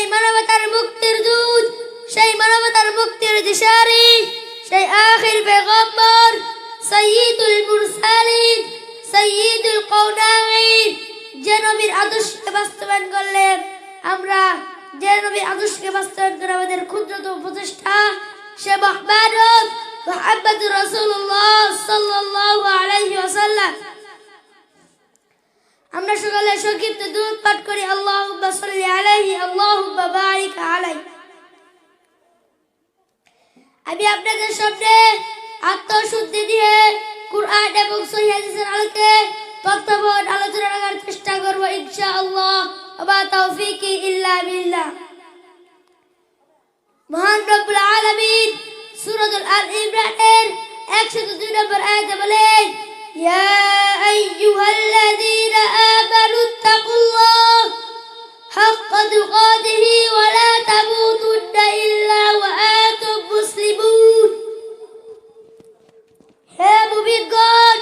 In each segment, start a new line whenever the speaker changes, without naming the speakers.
সেই মানবতার মুক্তির দূত, সেই মানবতার মুক্তির দিশারি, সেই আখির পেগম্বর সাইয়্যিদুল মুরসালিন, সাইয়্যিদুল কাওনাইন, যে নবীর আদর্শকে বাস্তবায়ন করলে আমরা, যে নবীর আদর্শকে বাস্তবায়ন করে আমাদের ক্ষুদ্রতম প্রচেষ্টা, সে মুহাম্মদুর রাসূলুল্লাহ সাল্লাল্লাহু আলাইহি ওয়াসাল্লাম। আমরা সকলে সংক্ষিপ্ত দুরূদ পাঠ করি। আল্লাহুম্মা সাল্লি আলাইহি, আল্লাহুম্মা বারিক আলাইহি। আমি আপনাদের সামনে আত্মশুদ্ধি দিয়ে কুরআন এবং সহিহ হাদিসের আলোকে তত্ত্ববোধ আলোচনা করার চেষ্টা করব ইনশাআল্লাহ। ওয়া তাওফীকি ইল্লা বিল্লাহ। মহান রব্বুল আলামিন সূরাতুল আল ইমরানের 102 নম্বর আয়াতে বলেন, ইয়া আইয়ুহাল্লাযীনা আমানুত্তাকুল্লাহ হাক্কা তুকাতিহি ওয়া লা তামুতুন্না ইল্লা ওয়া আনতুম মুসলিমুন। হে মুমিনগণ,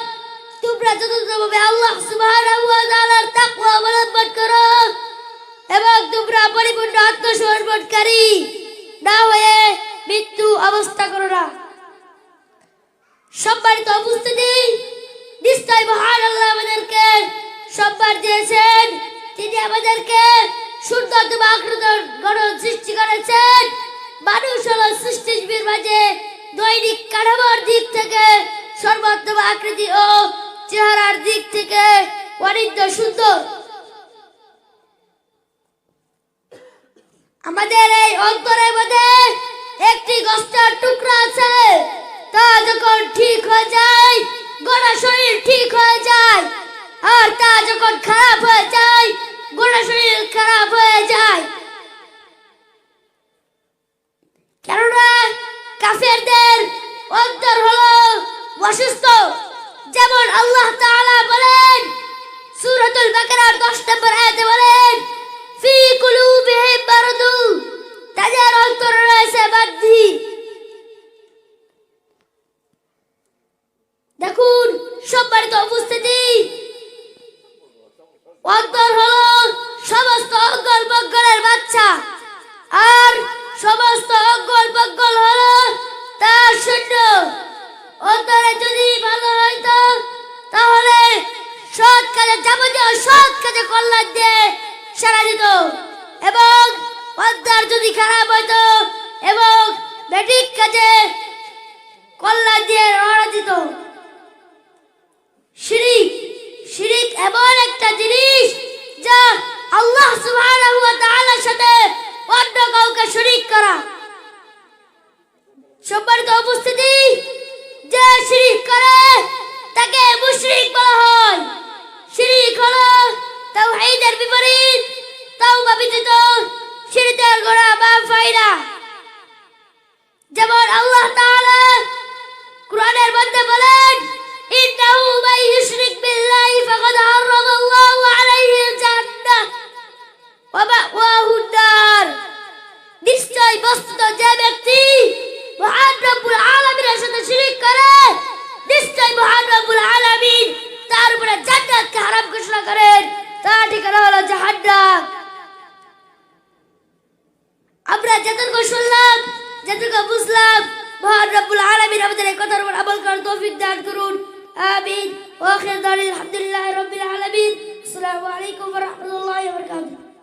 তোমরা যথাযথভাবে আল্লাহ সুবহানাহু ওয়া তাআলার তাকওয়া অবলম্বন করো এবং তোমরা পরিপূর্ণ আত্মসমর্পণকারী না হয়ে মৃত্যু অবস্থা করো না। সম্মানিত উপস্থিতি, নিশ্চয় মহান আল্লাহ আমাদেরকে সম্মান দিয়েছেন। তিনি আমাদেরকে সুন্দরতম আকৃতির গঠন সৃষ্টি করেছেন। মানুষ হল সৃষ্টিজীবীর মাঝে দৈনিক কাঠামোর দিক থেকে সর্বোত্তম আকৃতি ও চেহারার দিক থেকে অনিত্য সুন্দর। আমাদের এই অন্তরের মধ্যে একটি গোস্তের টুকরা আছে, তা যখন ঠিক হয়ে যায় গোটা শরীর ঠিক হয়ে যায়, আর তা যখন খারাপ হয়ে যায় গোটা শরীর খারাপ হয়ে যায়। কেননা কাফেরদের অন্তর হলো অসুস্থ। যেমন আল্লাহ তাআলা বলেন সূরাতুল বাকারার 10 নম্বর আয়াতে বলেন, ফি কুলুবিহিম মারাদুন, তাদের অন্তরে রয়েছে ব্যাধি। দেখুন সম্মানিত উপস্থিতি, অন্তর হলো সমস্ত অঙ্গল বঙ্গলের বাচ্চা, আর সমস্ত অঙ্গল বঙ্গল হলো তার শূন্য। অন্তরে যদি ভালো হইতো তাহলে সৎ কাজে, যাবতীয় সৎ কাজে কল্যাণ দিয়ে সারা দিত, এবং অন্তর যদি খারাপ হইতো এবং বেঠিক কাজে কল্যাণ দিয়ে রওনা দিত। শিরিক এমন একটা জিনিস যা আল্লাহ সুবহানাহু ওয়া তাআলার সাথে অন্য কাউকে শরীক করা। সম্মানিত উপস্থিতি, যে শিরিক করে তাকে মুশরিক বলা হয়। শিরিক হলো তাওহীদের বিপরীত, তাওবা ব্যতীত শিরকের গোড়া মাফ হয় না। যেমন আল্লাহ তাআলা কুরআনের মধ্যে বলেন, ইন্নাহু মান ইউশরিক বিল্লাহি ফাকাদ হারামাল্লাহু আলাইহিল জান্নাহ ওয়া মাওয়াহুন নার। নিশ্চয় বস্তুত যে ব্যক্তি মহান রব্বুল আলামিনের সাথে শিরক করে, নিশ্চয় মহান রব্বুল আলামিন তার উপরে জান্নাতকে হারাম ঘোষণা করেন, তার ঠিকানা হলো জাহান্নাম। আমরা যতটুকু শুনলাম, যতটুকু বুঝলাম, মহান রব্বুল আলামিন আমাদের এই কথার উপর আমল করার তৌফিক দান করুন। আমিন। ওয়া আখিরু দাওয়ানা আলহামদুলিল্লাহি রাব্বিল আলামিন। আসসালামু আলাইকুম ওয়া রাহমাতুল্লাহি ওয়া বারাকাতুহু।